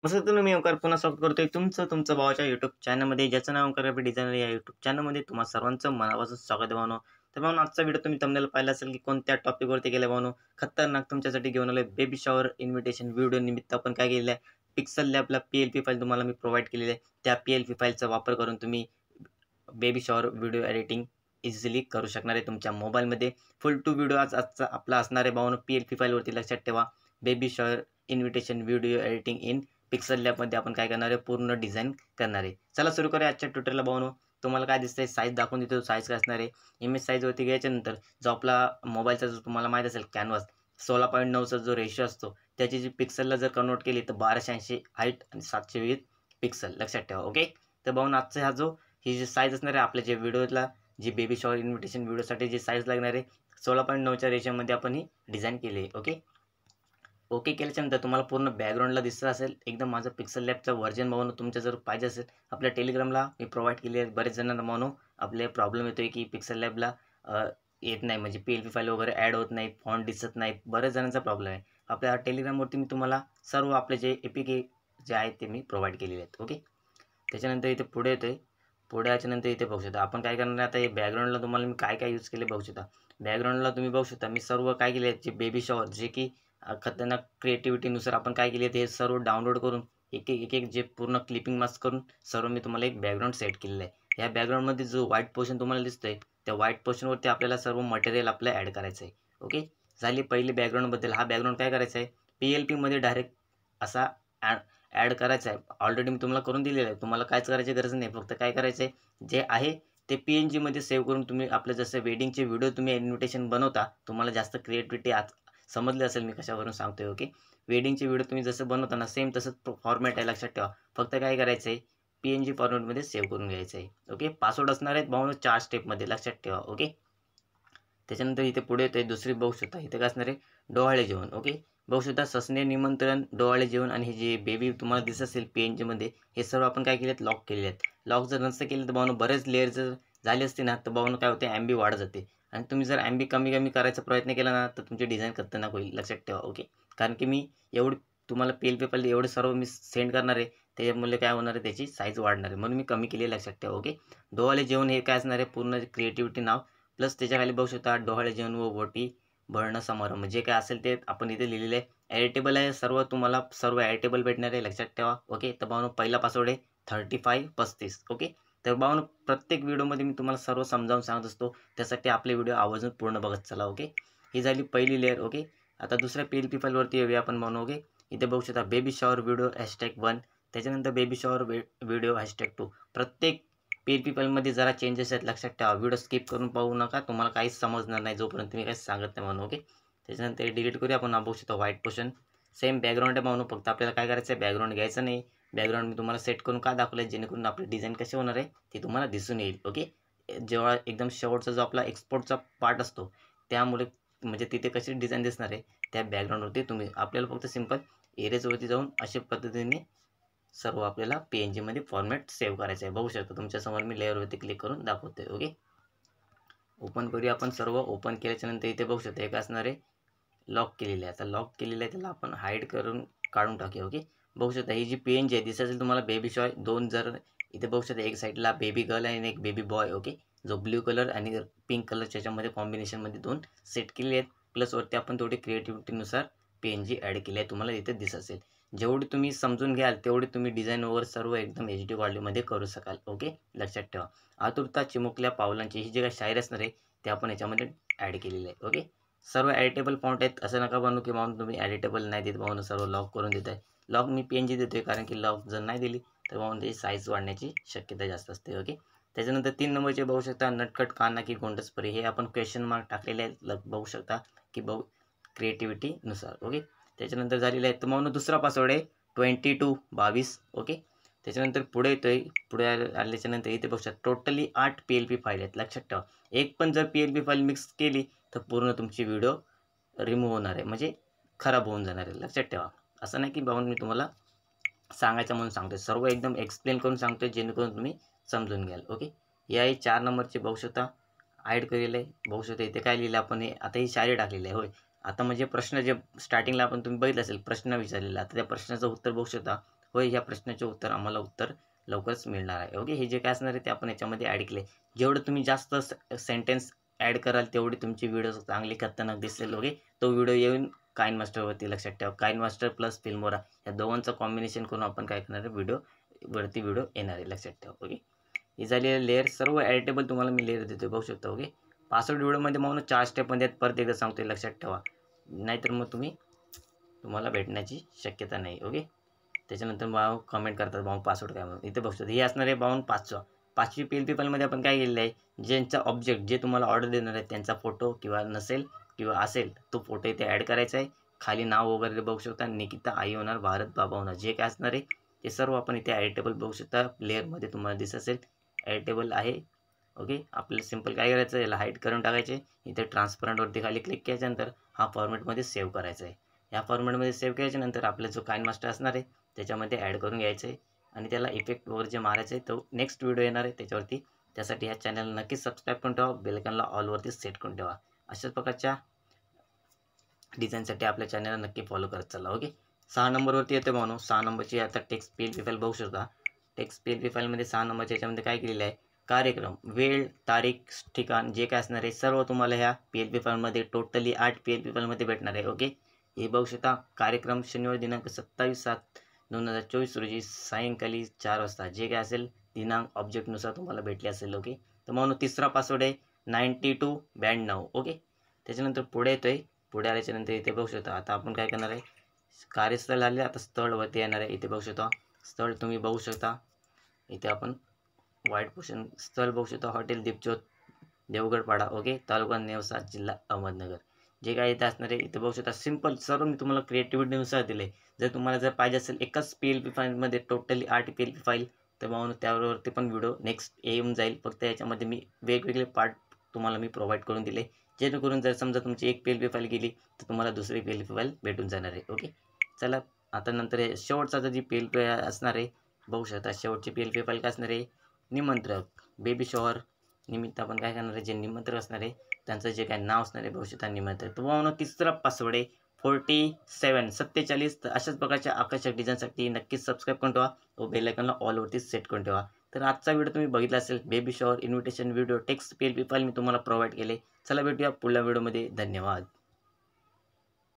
मस्त मी ओंकार पुन्हा स्वागत करतोय तुमचं भावाच्या यूट्यूब चॅनलमध्ये, ज्याचं नाव ओंकार डिझायनर या यूट्यूब चॅनलमध्ये तुम्हा सर्वांचं मनापासून स्वागत आहे भावनो. तर भावनो, आजचा व्हिडिओ तुम्ही थंबनेल पाहिला असेल की कोणत्या टॉपिकवरती गेला भावनो. खतरनाक तुमच्यासाठी घेऊन आलोय बेबी शॉवर इन्व्हिटेशन व्हिडिओ निमित्त. आपण काय केलेलं आहे, पिक्सल लॅबला PLP फाईल तुम्हाला मी प्रोव्हाइड केलेली आहे. त्या PLP फाईलचा वापर करून तुम्ही baby shower video editing easily करू शकणार आहे तुमच्या मोबाईलमध्ये. फुल टू व्हिडिओ आजचा आपला असणार आहे भावनो. PLP फाईलवरती लक्षात ठेवा, baby shower invitation video editing in pixel लॅबमध्ये आपण काय करणार आहे, पूर्ण डिझाईन करणार आहे. चला सुरू करूया आजच्या ट्युटोरियलला भावनो. तुम्हाला काय दिसतंय, साईज दाखवून देतो. साईज काय असणार आहे, इमेज साईजवरती घ्यायच्यानंतर जो आपला मोबाईलचा जो तुम्हाला माहीत असेल कॅनव्हास 16.9चा जो रेशो असतो, त्याची जी पिक्सलला जर कन्वर्ट केली तर 1280 हाईट आणि 720 पिक्सल लक्षात ठेवा. ओके. तर भावनो, आजचा ही जी साईज असणार आहे आपल्या जे व्हिडिओला, जी बेबी शॉवर इन्व्हिटेशन व्हिडिओसाठी जी साईज लागणार आहे 16.9च्या रेशोमध्ये आपण ही डिझाईन केली आहे. ओके. ओके केल्याच्यानंतर तुम्हाला पूर्ण बॅकग्राऊंडला दिसत असेल एकदम माझं पिक्सल लॅबचं व्हर्जन भावनो. तुमचं जर पाहिजे असेल, आपल्या टेलिग्रामला मी प्रोव्हाइड केली आहे. बरेच जणांना भावनो आपले प्रॉब्लेम येतोय की पिक्सल लॅबला येत नाही, म्हणजे PLP फाईल वगैरे ॲड होत नाही, फॉन्ट दिसत नाही. बऱ्याच जणांचा प्रॉब्लेम आहे. आपल्या टेलिग्रामवरती मी तुम्हाला सर्व आपले जे APK जे आहेत ते मी प्रोव्हाइड केलेले आहेत. ओके. त्याच्यानंतर इथे पुढे येतोय. पुढे याच्यानंतर इथे बघू शकता आपण काय करणार आहे. आता हे बॅकग्राऊंडला तुम्हाला मी काय काय यूज केले बघू शकता. बॅकग्राऊंडला तुम्ही बघू शकता मी सर्व काय केले, जे बेबी शॉवर जे की खतरनाक क्रिएटिव्हिटीनुसार आपण काय केले ते सर्व डाउनलोड करून एक जे पूर्ण क्लिपिंग मास्क करून सर्व मी तुम्हाला एक बॅकग्राऊंड सेट केलेलं आहे. ह्या बॅकग्राऊंडमध्ये जो व्हाईट पोर्शन तुम्हाला दिसतोय, त्या व्हाईट पोर्शनवरती आपल्याला सर्व मटेरियल आपलं ॲड करायचं आहे. ओके. झाली पहिली बॅकग्राऊंडबद्दल. हा बॅकग्राऊंड काय करायचा आहे, PLPमध्ये डायरेक्ट असा ॲड करायचा आहे. ऑलरेडी मी तुम्हाला करून दिलेलं आहे. तुम्हाला कायच करायची गरज नाही. फक्त काय करायचं आहे, जे आहे ते PNGमध्ये सेव्ह करून तुम्ही आपलं जसं वेडिंगचे व्हिडिओ तुम्ही इन्व्हिटेशन बनवता, तुम्हाला जास्त क्रिएटिव्हिटी समजले असेल मी कशावरून सांगतोय. ओके. वेडिंगचे व्हिडिओ तुम्ही जसं बनवता ना, सेम तसंच फॉर्मॅट आहे लक्षात ठेवा. फक्त काय करायचं आहे, PNG फॉर्मॅटमध्ये सेव्ह करून घ्यायचं आहे. ओके. पासवर्ड असणार आहेत भावनो 4 स्टेपमध्ये लक्षात ठेवा. ओके. त्याच्यानंतर इथे पुढे येते दुसरी बघू शकता. इथे काय असणार आहे, डोहाळे जेवण. ओके. बघू शकता ससने निमंत्रण, डोहाळे जेवण आणि हे जे बेबी तुम्हाला दिसत असेल PNGमध्ये, हे सर्व आपण काय केले आहेत, लॉक केले आहेत. लॉक जर नसतं केलं तर भावनो बरेच लेअर जर झाले असते ना, तर भावनो काय होते, MB वाढत जाते. आणि तुम्ही जर MB कमी कमी करायचा प्रयत्न केला ना, तर तुमची डिझाईन खतरनाक होईल लक्षात ठेवा. ओके. कारण की मी एवढी तुम्हाला PLP फाईल एवढे सर्व मी सेंड करणार आहे, त्याच्यामुळे काय होणार आहे, त्याची साईज वाढणार आहे, म्हणून मी कमी केली आहे लक्षात ठेवा. ओके. डोहाळे जेवण हे काय असणार आहे, पूर्ण क्रिएटिव्हिटी नाव प्लस त्याच्याखाली बघू शकता डोहाळे जेवण व ओटी भरणं समारंभ जे काय असेल ते आपण इथे लिहिलेलं आहे. एडिटेबल आहे सर्व, तुम्हाला सर्व एडिटेबल भेटणार आहे लक्षात ठेवा. ओके. तर भावनो पहिला पासवर्ड आहे 3535. ओके. तर भावनो प्रत्येक व्हिडिओमध्ये मी तुम्हाला सर्व समजावून सांगत असतो, त्यासाठी आपले व्हिडिओ आवर्जून पूर्ण बघत चला. ओके. ही झाली पहिली लेअर. ओके. आता दुसऱ्या PLP फाईलवरती येऊया आपण भावनो. ओके. इथे बघू शकता बेबी शॉवर व्हिडिओ #1, त्याच्यानंतर बेबी शॉवर व्हिडिओ #2. प्रत्येक PLP फाईलमध्ये जरा चेंजेस आहेत लक्षात ठेवा. व्हिडिओ स्किप करून पाहू नका, तुम्हाला काहीच समजणार नाही जोपर्यंत मी काहीच सांगत नाही म्हणून. ओके. त्याच्यानंतर डिलीट करूया आपण. बघू शकता व्हाईट पोर्शन सेम बॅकग्राऊंड आहे म्हणून, फक्त आपल्याला काय करायचं आहे, बॅकग्राऊंड घ्यायचं नाही. बॅकग्राऊंड मी तुम्हाला सेट करून का दाखवलं आहे, जेणेकरून आपली डिझाईन कशी होणार आहे ती तुम्हाला दिसून येईल. ओके. जेव्हा एकदम शेवटचा जो आपला एक्सपोर्टचा पार्ट असतो, त्यामुळे म्हणजे तिथे कशी डिझाईन दिसणार आहे, त्या बॅकग्राऊंडवरती तुम्ही आपल्याला फक्त सिंपल एरेजवरती जाऊन अशा पद्धतीने सर्व आपल्याला PNGमध्ये फॉर्मॅट सेव्ह करायचं आहे. बघू शकता तुमच्यासमोर मी लेअरवरती क्लिक करून दाखवतोय. ओके. ओपन करूया आपण. सर्व ओपन केल्याच्यानंतर इथे बघू शकता एक असणार आहे लॉक केलेलं आहे. आता लॉक केलेलं आहे त्याला आपण हाईड करून काढून टाकूया. ओके. बघू शकता ही जी PNG आहे दिसत असेल तुम्हाला बेबी शॉय दोन, जर इथे बघू शकता एक साईडला बेबी गर्ल आणि एक बेबी बॉय. ओके. जो ब्ल्यू कलर आणि पिंक कलरच्या याच्यामध्ये कॉम्बिनेशनमध्ये 2 सेट केलेले आहेत. प्लस वरती आपण थोडी क्रिएटिव्हिटीनुसार PNG ॲड केली आहे, तुम्हाला इथे दिसत असेल. जेवढी तुम्ही समजून घ्याल तेवढी तुम्ही डिझाईन वगैरे सर्व एकदम HD क्वालिटीमध्ये करू शकाल. ओके. लक्षात ठेवा. आतुरता चिमुकल्या पावलांची ही जी काही शायरी असणार आहे ते आपण याच्यामध्ये ॲड केलेली आहे. ओके. सर्व एडिटेबल फॉन्ट आहेत, असं नका बनवू की म्हणून तुम्ही एडिटेबल नाही देत म्हणून सर्व लॉक करून देत आहे. लॉक मी PNG देतोय कारण की लॉक जर नाही दिली तर म्हणून त्याची साईज वाढण्याची शक्यता जास्त असते. ओके. त्याच्यानंतर 3 नंबरचे बघू शकता नटखट काना की गोंडसपरी, हे आपण क्वेश्चन मार्क टाकलेले आहे बघू शकता की क्रिएटिव्हिटीनुसार. ओके. त्याच्यानंतर झालेलं आहे तर म्हणून दुसरा पासवर्ड आहे 2222. ओके. त्याच्यानंतर पुढे येतोय. पुढे आल्याच्यानंतर इथे बघू शकता टोटली 8 PLP फाईल आहेत लक्षात ठेवा. एक पण जर PLP फाईल मिक्स केली तर पूर्ण तुमची व्हिडिओ रिमूव्ह होणार आहे, म्हणजे खराब होऊन जाणार आहे लक्षात ठेवा. असं नाही की बाबा मी तुम्हाला सांगायचं म्हणून सांगतोय, सर्व एकदम एक्सप्लेन करून सांगतोय जेणेकरून तुम्ही समजून घ्याल. ओके. हे आहे 4 नंबरचे बघू शकता ॲड केलेलं आहे. बघू शकता इथे काय लिहिलं आपण, हे आता ही शायरी टाकलेली आहे. होय. आता म्हणजे प्रश्न जे स्टार्टिंगला आपण तुम्ही बघितलं असेल प्रश्न विचारलेला, आता त्या प्रश्नाचं उत्तर बघू शकता होय, या प्रश्नाचे उत्तर लवकरच मिळणार आहे. ओके, हे जे काय असणार आहे ते आपण याच्यामध्ये ॲड केले. जेवढं तुम्ही जास्त सेंटेन्स ॲड कराल तेवढी तुमची व्हिडिओ चांगली खतरनाक दिसेल. ओके, तो व्हिडिओ येऊन काइन मास्टरवरती लक्षात ठेवा. काइन मास्टर प्लस फिल्मोरा या दोघांचं कॉम्बिनेशन करून आपण काय करणार आहे, व्हिडिओ येणार आहे, लक्षात ठेवा. ओके, ही झालेली लेअर सर्व एडिटेबल तुम्हाला मी लेअर देतो, बघू शकता. ओके, पासवर्ड व्हिडिओमध्ये म्हणून 4 स्टेपमध्ये परत एकदा सांगतोय, लक्षात ठेवा. नाहीतर मग तुम्हाला भेटण्याची शक्यता नाही. ओके, त्याच्यानंतर भाऊ कमेंट करतात भाऊ पासवर्ड काय म्हणून. इथे बघतो हे असणार आहे भाऊ पाचवी PLP फाईलमध्ये आपण काय केलेलं आहे, ज्यांचा ऑब्जेक्ट जे तुम्हाला ऑर्डर देणार आहे त्यांचा फोटो किंवा नसेल किंवा असेल तो फोटो इथे ॲड करायचा आहे. खाली नाव वगैरे बघू शकता, निकिता आई होणार, भारत बाबा होणार, जे काय असणार आहे ते सर्व आपण इथे एडिटेबल बघू शकता. लेअरमध्ये तुम्हाला दिसत असेल एडिटेबल आहे. ओके, आपल्याला सिंपल काय करायचं, याला हाईड करून टाकायचे. इथे ट्रान्सपरंटवरती खाली क्लिक केल्याच्यानंतर हा फॉर्मॅटमध्ये सेव्ह करायचा आहे. या फॉर्मॅटमध्ये सेव्ह केल्याच्यानंतर आपला जो काइन मास्टर असणार आहे त्याच्यामध्ये ॲड करून घ्यायचं आहे आणि त्याला इफेक्ट वगैरे जे मारायचं आहे तो नेक्स्ट व्हिडिओ येणार आहे त्याच्यावरती. त्यासाठी ह्या चॅनलला नक्कीच सबस्क्राईब करून ठेवा, बेलकनला ऑलवरती सेट करून ठेवा. अशाच प्रकारच्या डिझाईनसाठी आपल्या चॅनलला नक्की फॉलो करत चला. ओके, 6 नंबरवरती येते म्हणून 6 नंबरची आता टेक्स्ट PLP फाईल बघू शकता. टेक्स्ट PLP फाईलमध्ये 6 नंबरच्या याच्यामध्ये काय केलेलं आहे, कार्यक्रम, वेळ, तारीख, ठिकाण जे काय असणार आहे सर्व तुम्हाला ह्या PLP फाईलमध्ये टोटली 8 PLP फाईलमध्ये भेटणार आहे. ओके, हे बघू शकता. कार्यक्रम शनिवार दिनांक 27/7/2024 रोजी सायंकाळी 4 वाजता जे काय असेल दिनांक ऑब्जेक्टनुसार तुम्हाला भेटले असेल. ओके, तर म्हणून तिसरा पासवर्ड आहे 9292. ओके, त्याच्यानंतर पुढे येतोय. पुढे आल्याच्यानंतर इथे बघू शकता. आता आपण काय करणार आहे, कार्यस्थळ आले, आता स्थळवरती येणार आहे. इथे बघू शकता स्थळ तुम्ही बघू शकता. इथे आपण व्हाईट पोर्शन स्थळ बघू शकता, हॉटेल दीपज्योत, देवगडपाडा. ओके, तालुका नेवसा, जिल्हा अहमदनगर. जे काय इथे असणार आहे इथे बघू शकता. सिंपल सर्व मी तुम्हाला क्रिएटिव्हिटीनुसार दिले. जर पाहिजे असेल एकाच PLP फाईलमध्ये टोटली 8 PLP फाईल तर म्हणून त्यावरती पण व्हिडिओ नेक्स्ट येऊन जाईल. फक्त याच्यामध्ये मी वेगवेगळे पार्ट तुम्हाला मी प्रोव्हाइड करून दिले, जेणेकरून जर समजा तुमची एक PLP फाईल गेली तर तुम्हाला दुसरी PLP फाईल भेटून जाणार आहे. ओके, चला आता नंतर शेवटचा जी PLP असणार आहे बघू शकता. शेवटची PLP फाईल काय असणार आहे, निमंत्रक, बेबी शॉवर निमित्त आपण काय करणार आहे, जे निमंत्रक असणार आहे त्यांचं जे काय नाव असणार आहे भविष्यात निमंत्रक. तुम्हाला तिसरा पासवर्ड आहे 47. तर अशाच प्रकारच्या आकर्षक डिझाईनसाठी नक्कीच सबस्क्राईब करून ठेवा व बेल आयकॉनला ऑलवरती सेट करून ठेवा. तर आजचा व्हिडिओ तुम्ही बघितला असेल, baby shower invitation video text PLP file मी तुम्हाला प्रोव्हाइड केले. चला भेटूया पुढल्या व्हिडिओमध्ये. धन्यवाद.